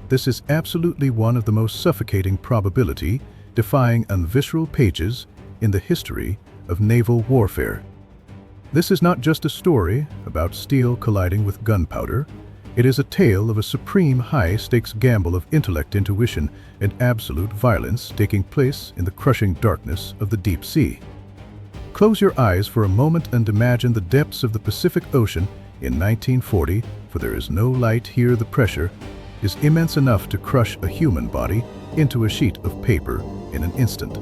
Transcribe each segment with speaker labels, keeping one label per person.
Speaker 1: This is absolutely one of the most suffocating probability, defying and visceral pages in the history of naval warfare. This is not just a story about steel colliding with gunpowder. It is a tale of a supreme high-stakes gamble of intellect, intuition, and absolute violence taking place in the crushing darkness of the deep sea. Close your eyes for a moment and imagine the depths of the Pacific Ocean in 1940, for there is no light here. The pressure is immense enough to crush a human body into a sheet of paper in an instant.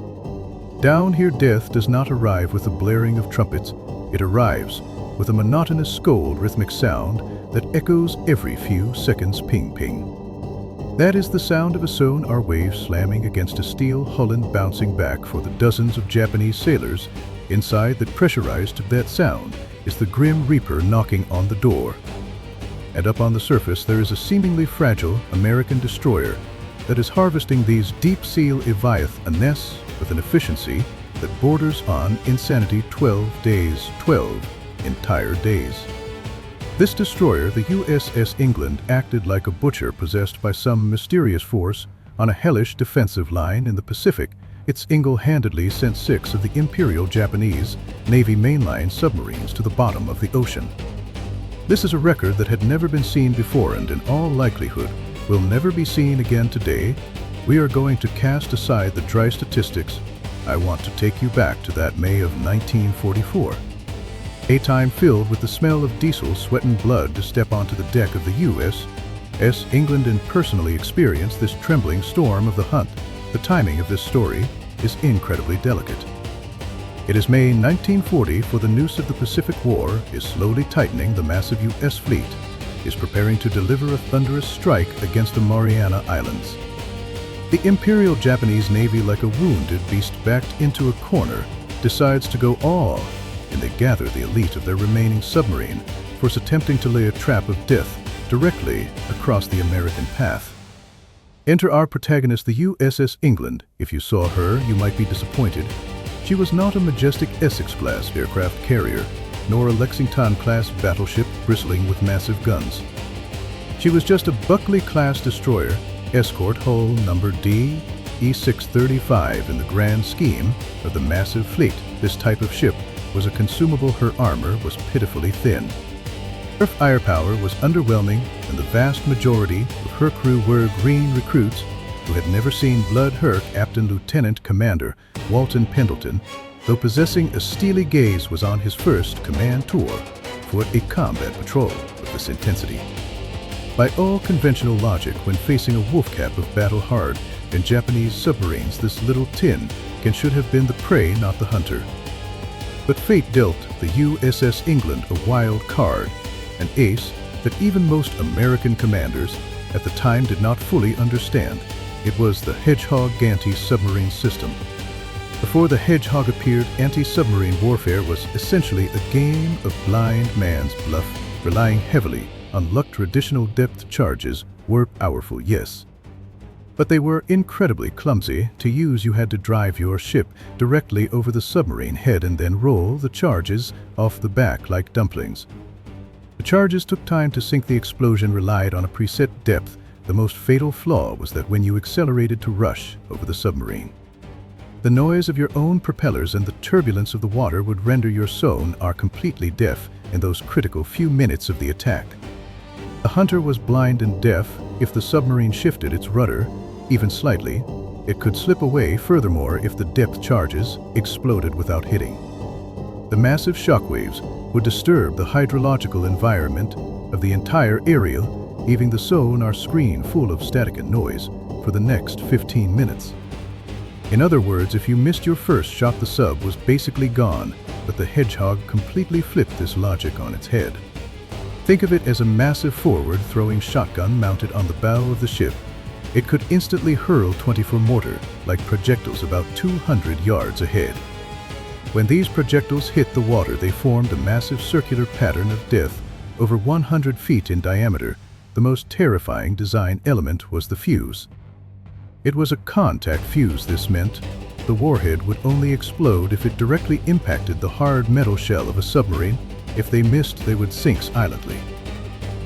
Speaker 1: Down here, death does not arrive with the blaring of trumpets. It arrives with a monotonous scold rhythmic sound that echoes every few seconds. Ping, ping. That is the sound of a sonar wave slamming against a steel hull and bouncing back. For the dozens of Japanese sailors inside that pressurized to that sound is the Grim Reaper knocking on the door. And up on the surface there is a seemingly fragile American destroyer that is harvesting these deep-sea leviathans with an efficiency that borders on insanity. 12 days, 12 entire days. This destroyer, the USS England, acted like a butcher possessed by some mysterious force on a hellish defensive line in the Pacific. It single-handedly sent 6 of the Imperial Japanese Navy mainline submarines to the bottom of the ocean. This is a record that had never been seen before and in all likelihood will never be seen again. Today, we are going to cast aside the dry statistics. I want to take you back to that May of 1944. A time filled with the smell of diesel, sweat and blood to step onto the deck of the USS England and personally experience this trembling storm of the hunt. The timing of this story is incredibly delicate. It is May 1940, for the noose of the Pacific War is slowly tightening. The massive U.S. fleet is preparing to deliver a thunderous strike against the Mariana Islands. The Imperial Japanese Navy, like a wounded beast backed into a corner, decides to go all, and they gather the elite of their remaining submarine force, attempting to lay a trap of death directly across the American path. Enter our protagonist, the USS England. If you saw her, you might be disappointed. She was not a majestic Essex-class aircraft carrier, nor a Lexington-class battleship bristling with massive guns. She was just a Buckley-class destroyer, escort, hull number DE-635 in the grand scheme of the massive fleet. This type of ship was a consumable. Her armor was pitifully thin. Her firepower was underwhelming, and the vast majority of her crew were green recruits who had never seen blood. Her Captain Lieutenant Commander Walton Pendleton, though possessing a steely gaze, was on his first command tour for a combat patrol of this intensity. By all conventional logic, when facing a wolfpack of battle-hardened and Japanese submarines, this little tin can should have been the prey, not the hunter. But fate dealt the USS England a wild card, an ace that even most American commanders at the time did not fully understand. It was the Hedgehog anti-submarine system. Before the Hedgehog appeared, anti-submarine warfare was essentially a game of blind man's bluff, relying heavily on luck. Traditional depth charges were powerful, yes, but they were incredibly clumsy to use. You had to drive your ship directly over the submarine head and then roll the charges off the back like dumplings. The charges took time to sink. The explosion relied on a preset depth. The most fatal flaw was that when you accelerated to rush over the submarine, the noise of your own propellers and the turbulence of the water would render your sonar completely deaf in those critical few minutes of the attack. The hunter was blind and deaf. If the submarine shifted its rudder even slightly, it could slip away. Furthermore, if the depth charges exploded without hitting, the massive shockwaves would disturb the hydrological environment of the entire area, leaving the sonar screen full of static and noise for the next 15 minutes. In other words, if you missed your first shot, the sub was basically gone. But the Hedgehog completely flipped this logic on its head. Think of it as a massive forward-throwing shotgun mounted on the bow of the ship. It could instantly hurl 24 mortar-like projectiles about 200 yards ahead. When these projectiles hit the water, they formed a massive circular pattern of death over 100 feet in diameter. The most terrifying design element was the fuse. It was a contact fuse. This meant the warhead would only explode if it directly impacted the hard metal shell of a submarine. If they missed, they would sink silently.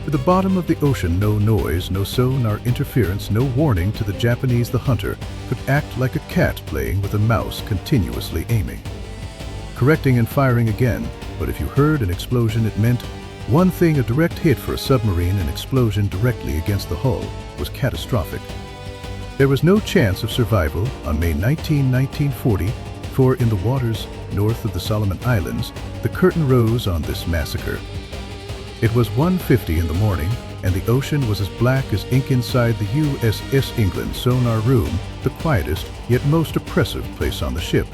Speaker 1: At the bottom of the ocean, no noise, no sonar interference, no warning to the Japanese. The hunter could act like a cat playing with a mouse, continuously aiming, correcting and firing again. But if you heard an explosion, it meant one thing: a direct hit for a submarine. An explosion directly against the hull was catastrophic. There was no chance of survival on May 19, 1940, for in the waters north of the Solomon Islands, the curtain rose on this massacre. It was 1:50 in the morning, and the ocean was as black as ink inside the USS England sonar room, the quietest yet most oppressive place on the ship.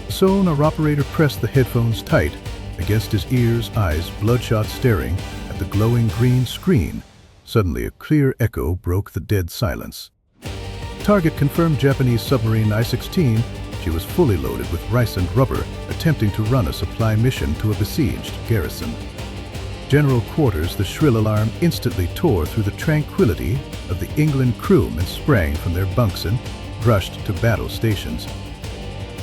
Speaker 1: The sonar operator pressed the headphones tight against his ears, eyes bloodshot, staring at the glowing green screen. Suddenly, a clear echo broke the dead silence. Target confirmed: Japanese submarine I-16. She was fully loaded with rice and rubber, attempting to run a supply mission to a besieged garrison. General quarters. The shrill alarm instantly tore through the tranquility of the England crewmen, sprang from their bunks and rushed to battle stations.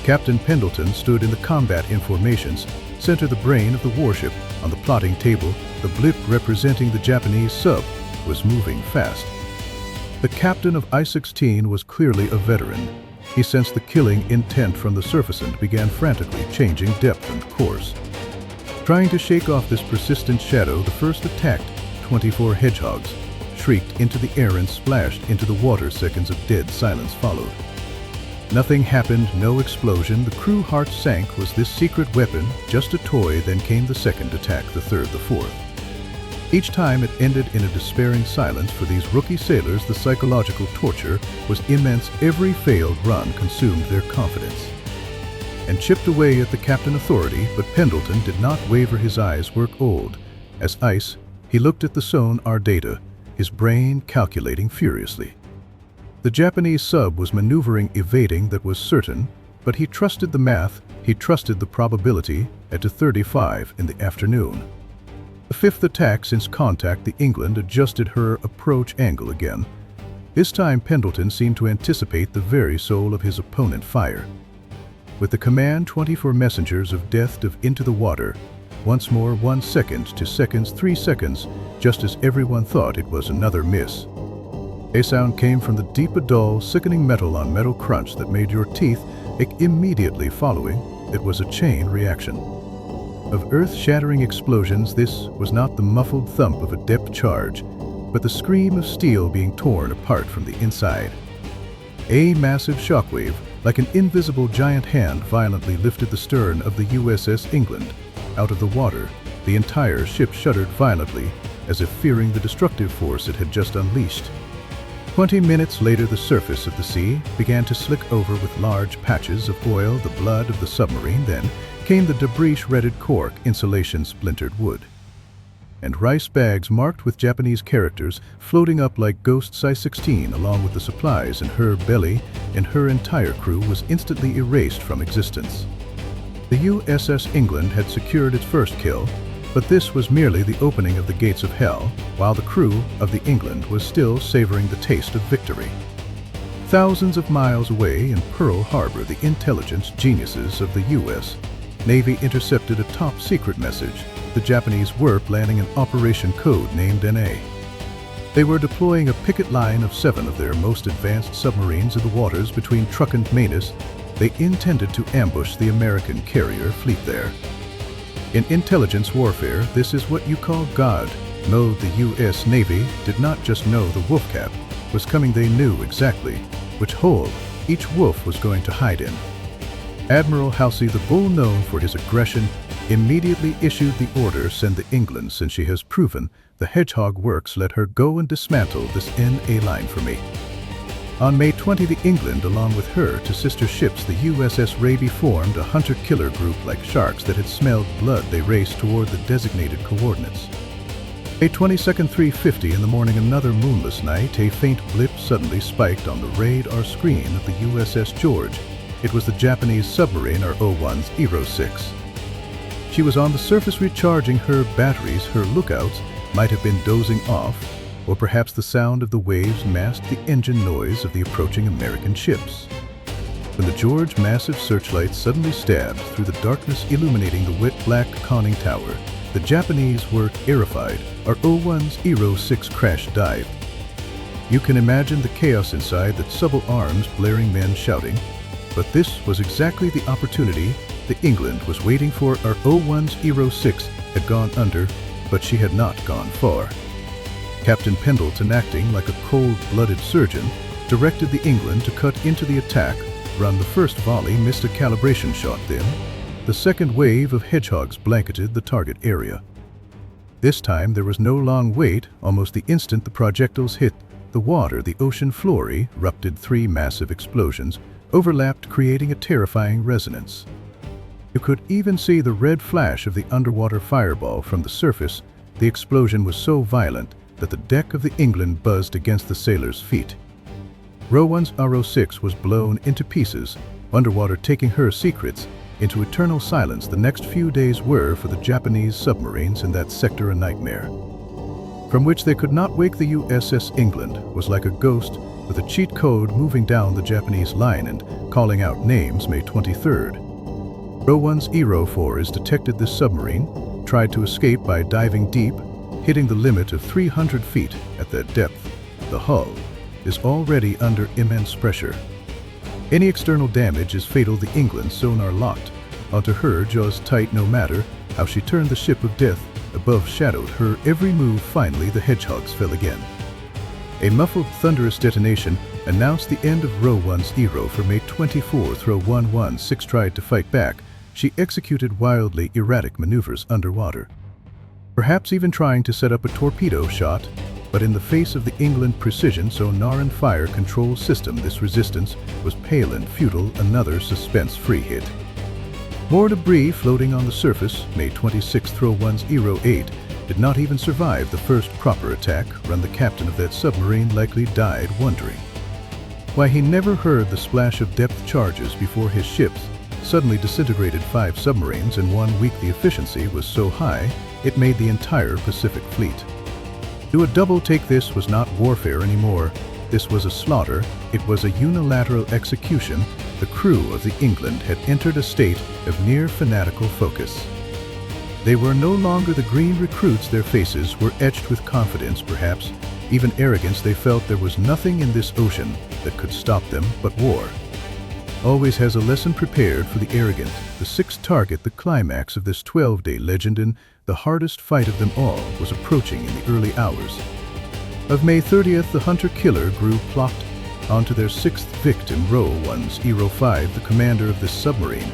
Speaker 1: Captain Pendleton stood in the combat informations center, the brain of the warship. On the plotting table, the blip representing the Japanese sub was moving fast. The captain of I-16 was clearly a veteran. He sensed the killing intent from the surface and began frantically changing depth and course. Trying to shake off this persistent shadow, the first attacked 24 Hedgehogs, shrieked into the air and splashed into the water. Seconds of dead silence followed. Nothing happened, no explosion. The crew hearts sank. Was this secret weapon just a toy? Then came the second attack, the third, the fourth. Each time it ended in a despairing silence. For these rookie sailors, the psychological torture was immense. Every failed run consumed their confidence and chipped away at the captain authority. But Pendleton did not waver. His eyes were cold as ice. He looked at the sonar data, his brain calculating furiously. The Japanese sub was maneuvering, evading, that was certain, but he trusted the math, he trusted the probability. At 2:35 in the afternoon, the fifth attack since contact, the England adjusted her approach angle again. This time Pendleton seemed to anticipate the very soul of his opponent fire. With the command 24 messengers of death dove into the water. Once more, 1 second, 2 seconds, 3 seconds, just as everyone thought it was another miss. A sound came from the deep, a dull, sickening metal on metal crunch that made your teeth ache. Immediately following, it was a chain reaction of earth-shattering explosions. This was not the muffled thump of a depth charge, but the scream of steel being torn apart from the inside. A massive shockwave, like an invisible giant hand, violently lifted the stern of the USS England out of the water. The entire ship shuddered violently, as if fearing the destructive force it had just unleashed. 20 minutes later, the surface of the sea began to slick over with large patches of oil, the blood of the submarine. Then came the debris, shredded cork, insulation, splintered wood, and rice bags marked with Japanese characters floating up like ghosts. I-16, along with the supplies in her belly and her entire crew, was instantly erased from existence. The USS England had secured its first kill, but this was merely the opening of the gates of hell, while the crew of the England was still savoring the taste of victory. Thousands of miles away in Pearl Harbor, the intelligence geniuses of the U.S. Navy intercepted a top-secret message. The Japanese were planning an operation code named NA. They were deploying a picket line of 7 of their most advanced submarines in the waters between Truk and Manus. They intended to ambush the American carrier fleet there. In intelligence warfare, this is what you call God mode. The U.S. Navy did not just know the wolfpack was coming, they knew exactly which hole each wolf was going to hide in. Admiral Halsey, the bull known for his aggression, immediately issued the order: send the England. Since she has proven the Hedgehog works, let her go and dismantle this NA line for me. On May 20, the England, along with her two sister ships, the USS Raby, formed a hunter-killer group. Like sharks that had smelled blood, they raced toward the designated coordinates. May 22nd, 3:50 in the morning, another moonless night, a faint blip suddenly spiked on the radar screen of the USS George. It was the Japanese submarine, or O1's Eero 6. She was on the surface recharging her batteries. Her lookouts might have been dozing off, or perhaps the sound of the waves masked the engine noise of the approaching American ships. When the George's massive searchlights suddenly stabbed through the darkness, illuminating the wet black conning tower, The Japanese were terrified. Our O-1's Hero-6 crash dived. You can imagine the chaos inside, that subtle arms, blaring men shouting. But this was exactly the opportunity the England was waiting for. Our O-1's Hero-6 had gone under, but she had not gone far. Captain Pendleton, acting like a cold-blooded surgeon, directed the England to cut into the attack, run. The first volley missed a calibration shot. Then, the second wave of Hedgehogs blanketed the target area. This time there was no long wait. Almost the instant the projectiles hit the water, the ocean floor erupted. 3 massive explosions overlapped, creating a terrifying resonance. You could even see the red flash of the underwater fireball from the surface. The explosion was so violent that the deck of the England buzzed against the sailors' feet. Rowan's Hero-6 was blown into pieces underwater, taking her secrets into eternal silence. The next few days were, for the Japanese submarines in that sector, a nightmare, from which they could not wake. The USS England was like a ghost with a cheat code, moving down the Japanese line and calling out names. May 23rd. Rowan's Hero-4 detected this submarine, tried to escape by diving deep, hitting the limit of 300 feet at that depth. The hull is already under immense pressure. Any external damage is fatal. The England's sonar locked onto her, jaws tight. No matter how she turned, the ship of death above shadowed her every move. Finally, the Hedgehogs fell again. A muffled, thunderous detonation announced the end of Rowan's Hero. For May 24th, Rowan-16 tried to fight back. She executed wildly erratic maneuvers underwater, perhaps even trying to set up a torpedo shot. But in the face of the England precision sonar and fire control system, this resistance was pale and futile. Another suspense-free hit. More debris floating on the surface. May 26th, Rowan's Hero-8 did not even survive the first proper attack run. The captain of that submarine likely died wondering why he never heard the splash of depth charges before his ships suddenly disintegrated 5 submarines in 1 week. The efficiency was so high, it made the entire Pacific Fleet do a double take. This was not warfare anymore. This was a slaughter. It was a unilateral execution. The crew of the England had entered a state of near fanatical focus. They were no longer the green recruits. Their faces were etched with confidence, perhaps even arrogance. They felt there was nothing in this ocean that could stop them but war. Always has a lesson prepared for the arrogant. The 6th target, the climax of this 12-day legend, and the hardest fight of them all, was approaching in the early hours of May 30th. The hunter-killer group plopped onto their 6th victim. Rowan's Hero-5, the commander of this submarine,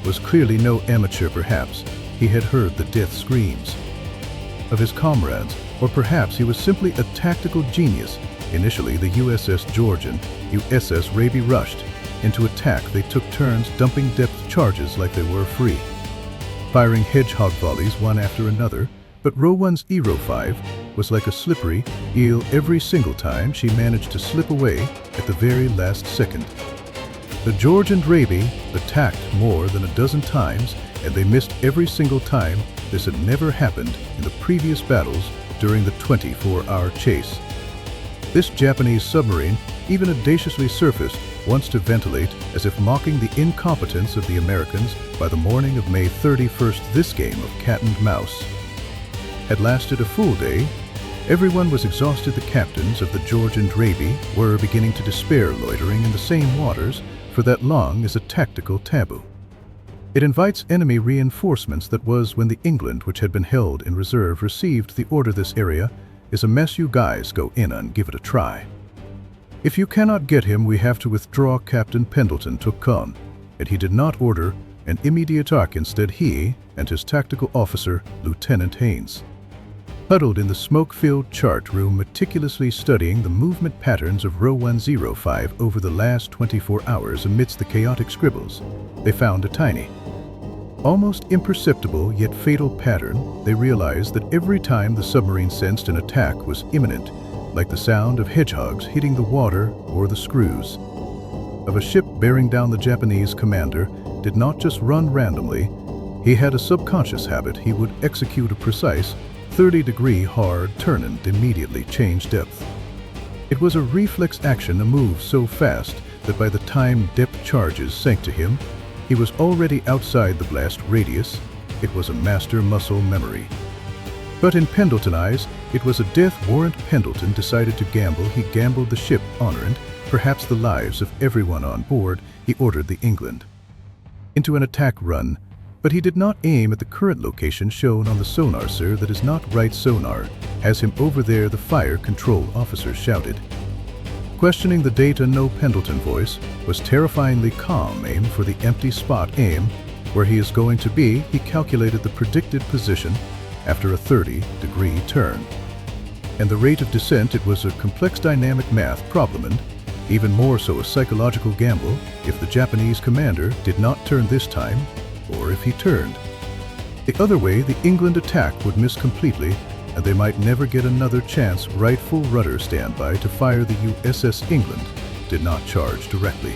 Speaker 1: was clearly no amateur. Perhaps he had heard the death screams of his comrades, or perhaps he was simply a tactical genius. Initially, the USS Georgian, USS Raby rushed into attack. They took turns dumping depth charges like they were free, firing Hedgehog volleys one after another. But Rowan's Hero-5 was like a slippery eel. Every single time she managed to slip away at the very last second. The Georgian Raby attacked more than a dozen times, and they missed every single time. This had never happened in the previous battles during the 24-hour chase. This Japanese submarine even audaciously surfaced once to ventilate, as if mocking the incompetence of the Americans. By the morning of May 31st, this game of cat and mouse had lasted a full day. Everyone was exhausted. The captains of the Georgian Raby were beginning to despair. Loitering in the same waters for that long is a tactical taboo. It invites enemy reinforcements. That was when the England, which had been held in reserve, received the order: this area is a mess, you guys go in and give it a try. If you cannot get him, we have to withdraw. Captain Pendleton took command, and he did not order an immediate attack. Instead, he and his tactical officer, Lieutenant Haynes, huddled in the smoke-filled chart room, meticulously studying the movement patterns of Rowan's Hero-5 over the last 24 hours. Amidst the chaotic scribbles, they found a tiny, almost imperceptible yet fatal pattern. They realized that every time the submarine sensed an attack was imminent, like the sound of hedgehogs hitting the water or the screws of a ship bearing down, the Japanese commander did not just run randomly. He had a subconscious habit. He would execute a precise 30-degree hard turn and immediately change depth. It was a reflex action, a move so fast that by the time depth charges sank to him, he was already outside the blast radius. it was a master muscle memory. But in Pendleton's eyes, it was a death warrant. Pendleton decided to gamble. He gambled the ship honor and perhaps the lives of everyone on board. He ordered the England into an attack run, but he did not aim at the current location shown on the sonar. Sir, that is not right. Sonar has him over there, the fire control officer shouted. Questioning the data, no. Pendleton's voice was terrifyingly calm. Aim for the empty spot. Aim where he is going to be. He calculated the predicted position after a 30-degree turn. And the rate of descent, it was a complex dynamic math problem and even more so a psychological gamble if the Japanese commander did not turn this time, or if he turned the other way, the England attack would miss completely and they might never get another chance. Right, full rudder standby to fire. The USS England did not charge directly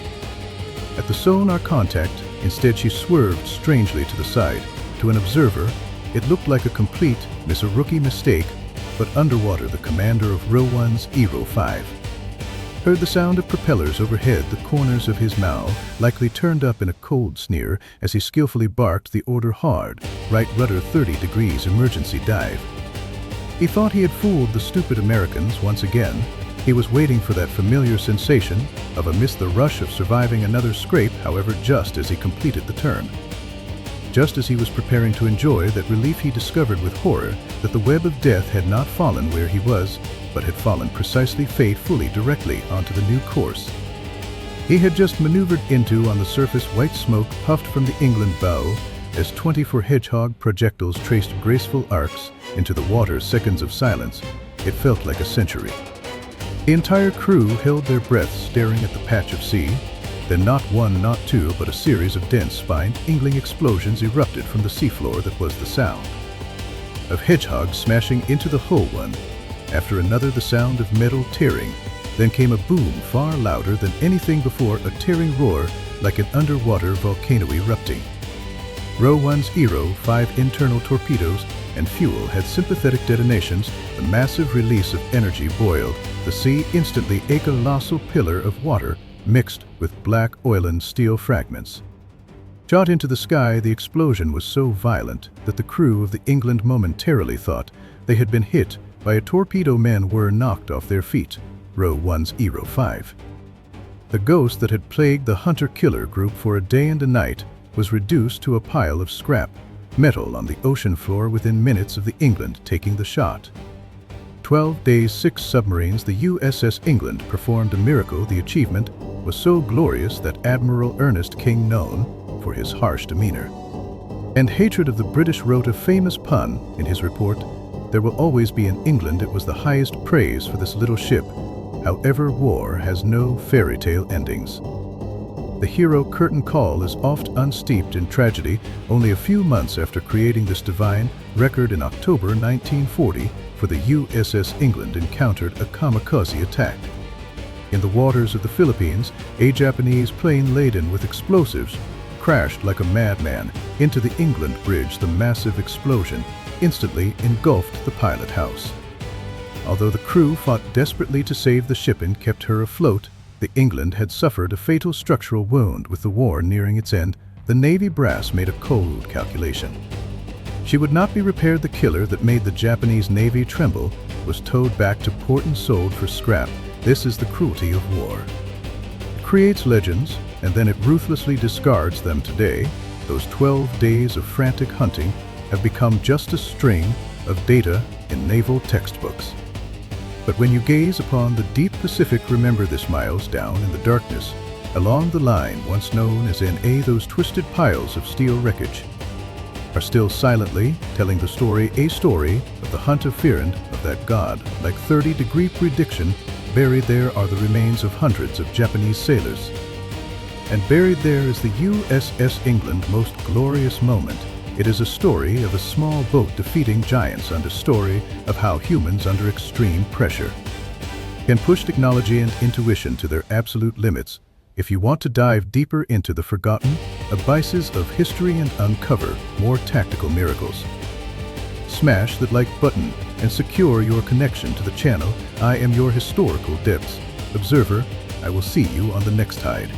Speaker 1: at the sonar contact. Instead, she swerved strangely to the side. To an observer, it looked like a complete miss, a rookie mistake, but underwater the commander of WWII heard the sound of propellers overhead. The corners of his mouth likely turned up in a cold sneer as he skillfully barked the order hard. Right rudder 30 degrees, emergency dive. He thought he had fooled the stupid Americans once again. He was waiting for that familiar sensation of a miss, the rush of surviving another scrape. However, just as he completed the turn, just as he was preparing to enjoy that relief, he discovered with horror that the web of death had not fallen where he was, but had fallen precisely fatefully directly onto the new course he had just maneuvered into. On the surface, white smoke puffed from the England bow as 24 Hedgehog projectiles traced graceful arcs into the water. Seconds of silence. It felt like a century. The entire crew held their breaths, staring at the patch of sea. Then not one, not two, but a series of dense, spined, ingling explosions erupted from the seafloor. That was the sound of Hedgehog smashing into the hull. One after another, the sound of metal tearing. Then came a boom far louder than anything before, a tearing roar like an underwater volcano erupting. WWII 5 internal torpedoes and fuel had sympathetic detonations. The massive release of energy boiled the sea instantly. A colossal pillar of water mixed with black oil and steel fragments shot into the sky. The explosion was so violent that the crew of the England momentarily thought they had been hit by a torpedo. Men were knocked off their feet. WWII 5. The ghost that had plagued the hunter-killer group for a day and a night was reduced to a pile of scrap metal on the ocean floor within minutes of the England taking the shot. 12 days, 6 submarines. The USS England performed a miracle. The achievement was so glorious that Admiral Ernest King, known for his harsh demeanor and hatred of the British, wrote a famous pun in his report: "There will always be an England." It was the highest praise for this little ship. However, war has no fairy tale endings. The hero curtain call is oft unsteeped in tragedy. Only a few months after creating this divine record in October 1940, for the USS England encountered a kamikaze attack. In the waters of the Philippines, a Japanese plane laden with explosives crashed like a madman into the England bridge. The massive explosion instantly engulfed the pilot house. Although the crew fought desperately to save the ship and kept her afloat, the England had suffered a fatal structural wound. With the war nearing its end, the Navy brass made a cold calculation. She would not be repaired. The killer that made the Japanese Navy tremble was towed back to port and sold for scrap. This is the cruelty of war. It creates legends, and then it ruthlessly discards them. Today, those 12 days of frantic hunting have become just a string of data in naval textbooks. But when you gaze upon the deep Pacific, remember this: miles down in the darkness, along the line once known as NA, those twisted piles of steel wreckage are still silently telling the story, a story of the hunt of Firend, of that god-like 30-degree prediction. Buried there are the remains of hundreds of Japanese sailors. And buried there is the USS England, most glorious moment. It is a story of a small boat defeating giants, and a story of how humans under extreme pressure can push technology and intuition to their absolute limits. If you want to dive deeper into the forgotten abysses of history and uncover more tactical miracles, smash that like button and secure your connection to the channel. I am your historical depths observer. I will see you on the next tide.